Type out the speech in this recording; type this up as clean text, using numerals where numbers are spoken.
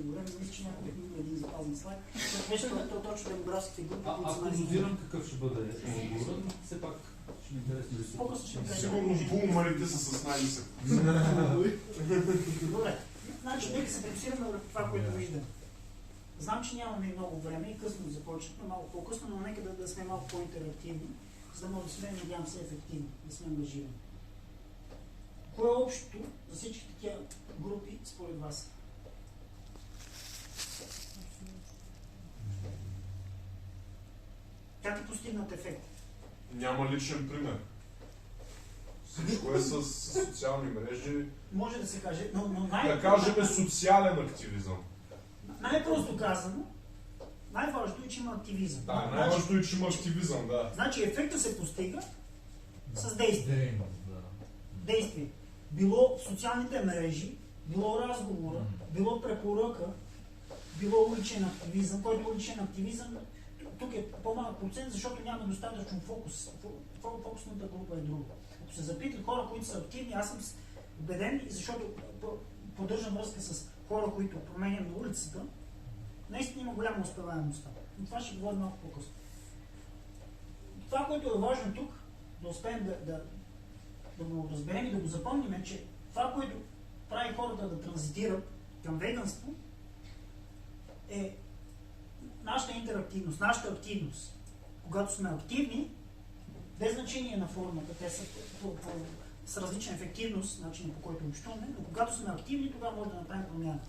време, мисля, че някой има един запазен слайд. Беше точно демографските групи, които са Ако дозирам какъв ще бъде отговорът, но все пак ще ми е интересно да си. По-късно ще кажа. Сигурно бумарите са с най-нисък. Добре. Значи, нека се фокусираме върху това, което виждаме. Знам, че нямаме много време и късно да започнем, малко по-късно, но нека да сме малко по-интерактивни, за да може да сме, надявам се, ефективни, да сме ангажирани. Кое е общото за всички такива групи според вас? Как е постигнат ефект? Няма личен пример. Всичко е с социални мрежи. Може да се каже, но Да кажем социален активизъм. най-просто казано, най-важното е, че има активизъм. Да, най-важното е, че има активизъм, да. Значи ефекта се постига с действие. Дейност, да. Действие. Било в социалните мрежи, било разговора, било препоръка, било уличен активизъм, който уличен активизъм тук е по-малък процент, защото няма достатъчно фокус. Фокусната група е друга. Ако се запитат хора, които са активни, аз съм убеден, защото поддържам връзка с хора, които променям на улицата, наистина има голяма успеваемост. Но това ще говорим малко по-късно. Това, което е важно тук, да успеем да го разберем и да го запомним, е, че това, което прави хората да транзитират към веганство, е нашата интерактивност, нашата активност. Когато сме активни, без значение на формата, те са с различна ефективност, начинът по който общуваме, но когато сме активни, тогава може да направим промяна.